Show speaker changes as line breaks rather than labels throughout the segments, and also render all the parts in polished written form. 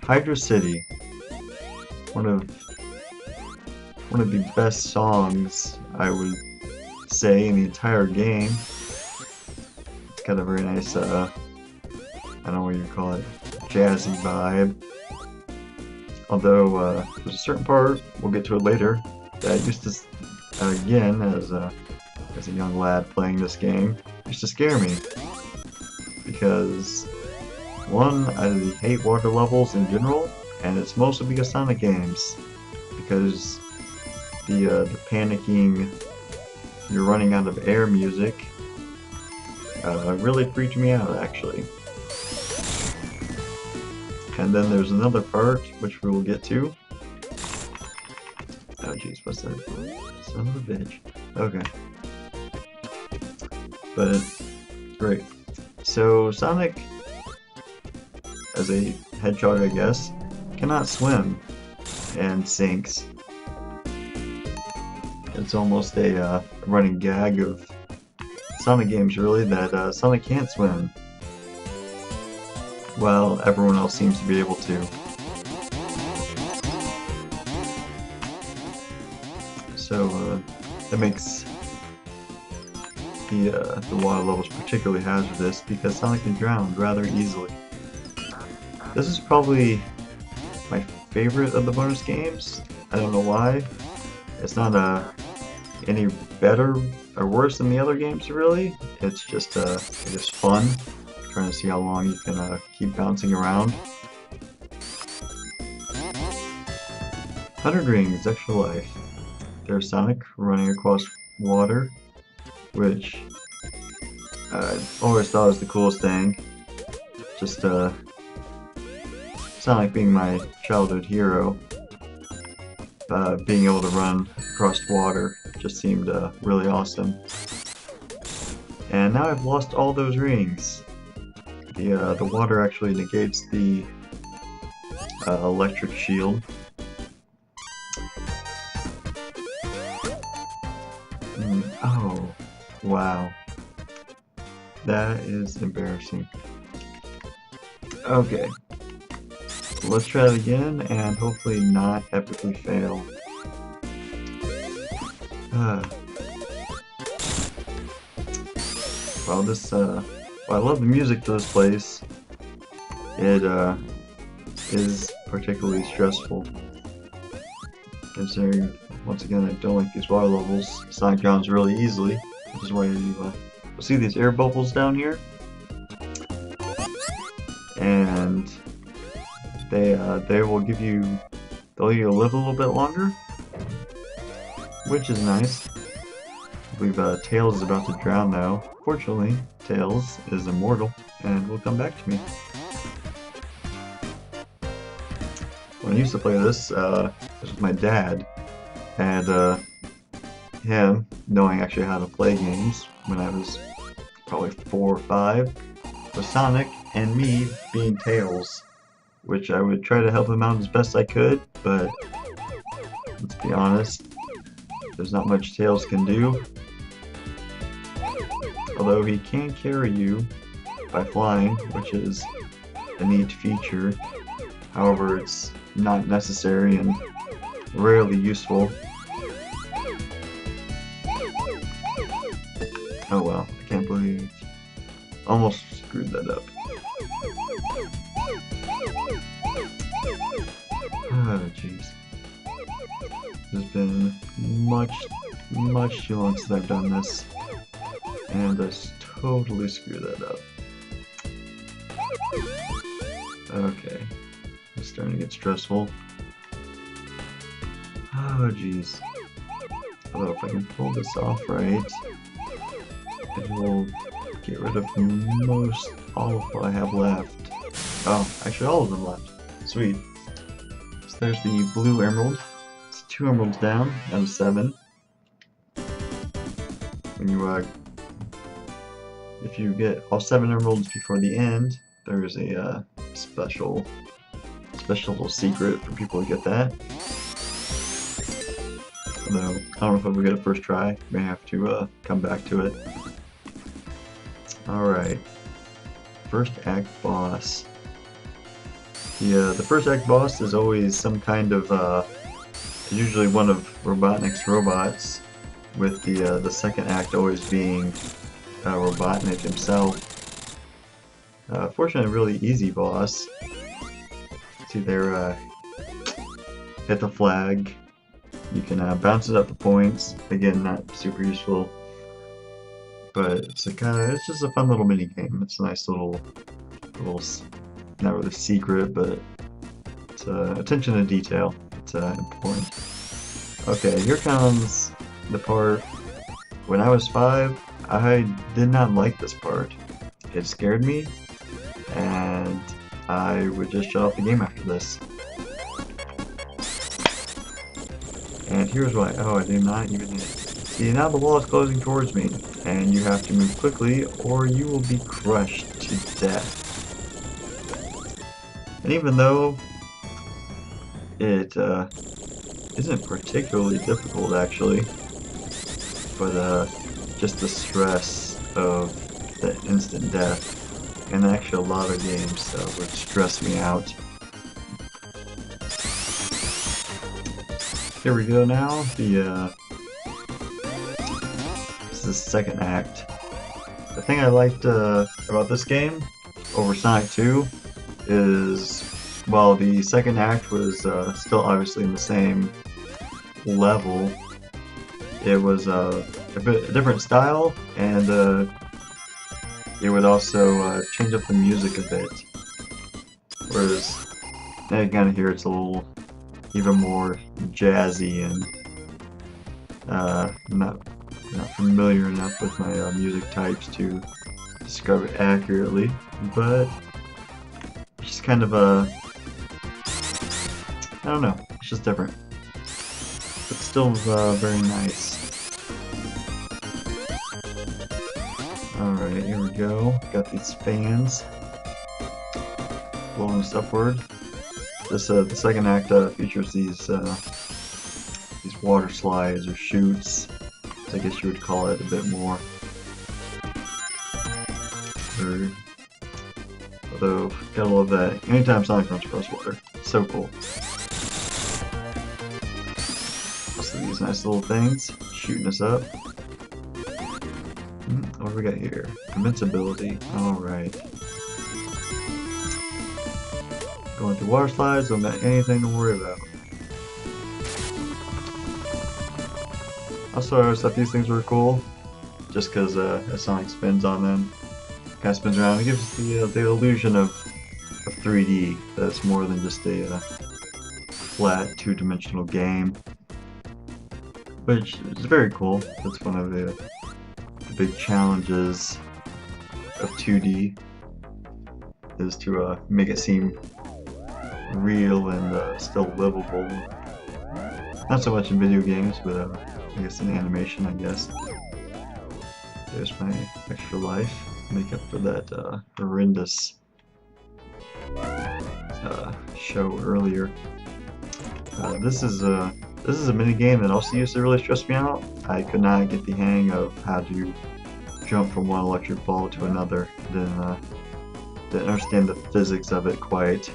Hydrocity, one of one of the best songs I would say in the entire game. It's got a very nice, I don't know what you call it, jazzy vibe. Although there's a certain part, we'll get to it later, that used to, again, as a young lad playing this game, used to scare me. Because, one, I hate water levels in general, and it's mostly because Sonic games. Because the panicking, you're running out of air music really freaked me out, actually. And then there's another part, which we will get to. Oh jeez, what's that? Son of a bitch. Okay. But, great. So, Sonic, as a hedgehog I guess, cannot swim and sinks. It's almost a running gag of Sonic games, really, that Sonic can't swim. Well, everyone else seems to be able to. So, that makes the water levels particularly hazardous because Sonic can drown rather easily. This is probably my favorite of the bonus games. I don't know why. It's not any better or worse than the other games, really. It's just fun. Trying to see how long you can keep bouncing around. 100 rings, extra life. There's Sonic running across water, which I always thought was the coolest thing. Just Sonic being my childhood hero, being able to run across water just seemed really awesome. And now I've lost all those rings. The water actually negates the electric shield. Oh, wow. That is embarrassing. Okay. Let's try it again and hopefully not epically fail. Well, I love the music to this place. It is particularly stressful, considering, once again, I don't like these water levels. Sonic drowns really easily, which is why you see these air bubbles down here, and they will give you, they'll let you live a little bit longer, which is nice. I believe Tails is about to drown now. Fortunately, Tails is immortal and will come back to me. When I used to play this with my dad, and him knowing actually how to play games when I was probably 4 or 5, was Sonic and me being Tails, which I would try to help him out as best I could, but let's be honest, there's not much Tails can do. Although he can carry you by flying, which is a neat feature. However, it's not necessary and rarely useful. Oh well, I can't believe almost screwed that up. Oh jeez. It's been much too long since I've done this, and I just totally screwed that up. Okay, it's starting to get stressful. Oh jeez. Although if I can pull this off right, it will get rid of all of what I have left. Oh, actually all of them left. Sweet. So there's the blue emerald. It's 2 emeralds down out of 7. When you if you get all 7 emeralds before the end, there's a special little secret for people to get that. Although I don't know if I'll get it first try. May have to come back to it. All right, first act boss. The first act boss is always some kind of usually one of Robotnik's robots, with the second act always being Robotnik himself. Fortunately, a really easy boss. See there, hit the flag. You can bounce it up the points. Again, not super useful, but it's just a fun little mini game. It's a nice little not really secret, but it's attention to detail. It's important. Okay, here comes the part. When I was 5, I did not like this part. It scared me, and I would just shut off the game after this. And here's why. Oh, I do not even hit. See, now the wall is closing towards me, and you have to move quickly or you will be crushed to death. And even though it isn't particularly difficult, actually, but just the stress of the instant death, and actually a lot of games would stress me out. Here we go now. This is the second act. The thing I liked about this game over Sonic 2 is, while the second act was still obviously in the same level, it was a different style, and it would also change up the music a bit. Whereas, now you kind of hear it's a little even more jazzy, and not familiar enough with my music types to describe it accurately, but it's just kind of I don't know, it's just different. But still very nice. Alright, here we go. Got these fans blowing us upward. This the second act features these water slides or chutes, I guess you would call it a bit more. Although, gotta love that. Anytime Sonic runs across water, it's so cool. So these nice little things shooting us up. What do we got here? Invincibility. Alright. Going through water slides, don't got anything to worry about. Also, I always thought these things were cool, just because as Sonic spins on them, kind of spins around, it gives the illusion of 3D, that it's more than just a flat two-dimensional game, which is very cool. That's one of the big challenges of 2D, is to make it seem real and still livable. Not so much in video games, but I guess in animation, I guess. There's my extra life. Make up for that horrendous show earlier. This is a mini game that also used to really stress me out. I could not get the hang of how to jump from one electric ball to another. Didn't understand the physics of it quite.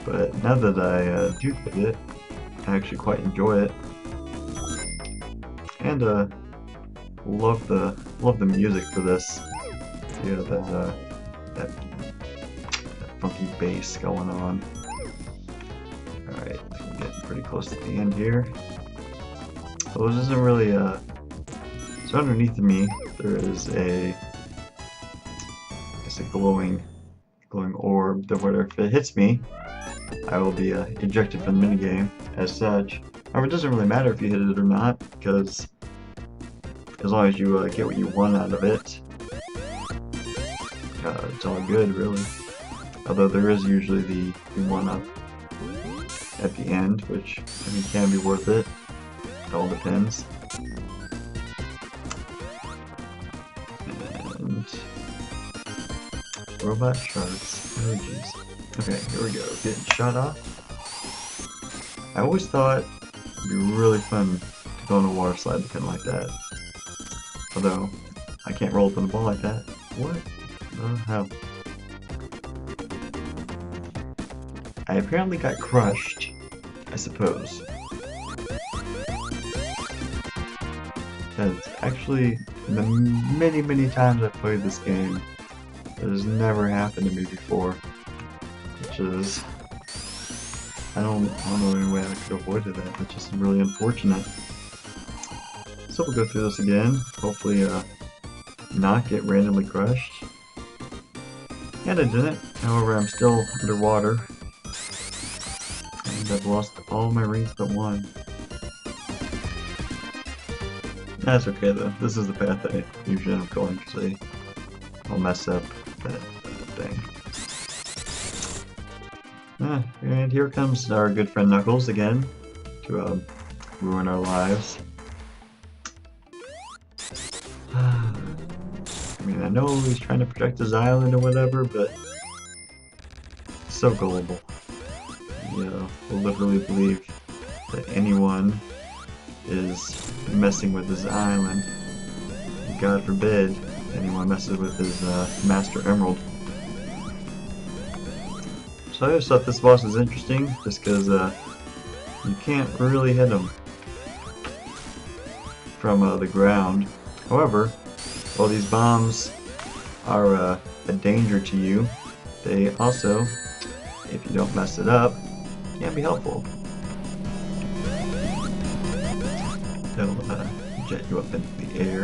But now that I do get it, I actually quite enjoy it. And love the music for this. Yeah, that funky bass going on. Alright, we're getting pretty close to the end here. Well, this isn't really so underneath me there is a glowing orb that, whatever, if it hits me, I will be ejected from the minigame as such. However, it doesn't really matter if you hit it or not, because as long as you get what you want out of it, it's all good, really. Although there is usually the 1-up at the end, which I mean can be worth it. It all depends. And robot sharks. Oh jeez. Okay, here we go. Getting shot off. I always thought it'd be really fun to go on a water slide looking like that. Although, I can't roll up on the ball like that. What? How? I apparently got crushed, I suppose. That's actually, in the many times I've played this game, it has never happened to me before. Which is, I don't know any way I could avoid that. It's just really unfortunate. So we'll go through this again. Hopefully, not get randomly crushed. And I didn't. However, I'm still underwater. And I've lost all my rings but one. That's okay though. This is the path I usually end up going because I'll mess up that thing. And here comes our good friend Knuckles again to ruin our lives. I mean, I know he's trying to protect his island or whatever, but so gullible. You know, will literally believe that anyone is messing with his island. God forbid anyone messes with his Master Emerald. So I just thought this boss was interesting, just because you can't really hit him from the ground. However, while these bombs are a danger to you, they also, if you don't mess it up, can be helpful. They'll jet you up into the air.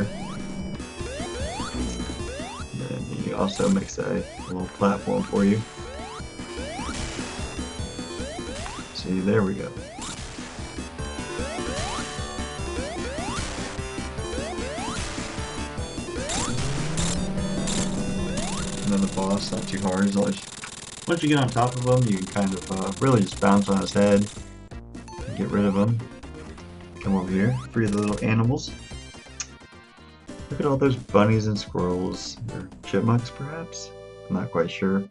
And then he also makes a little platform for you. See, there we go. Another boss, not too hard. Once you get on top of him, you can kind of really just bounce on his head and get rid of him. Come over here, free the little animals. Look at all those bunnies and squirrels, or chipmunks perhaps? I'm not quite sure.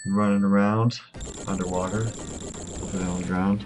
Running around underwater, hopefully they don't drown.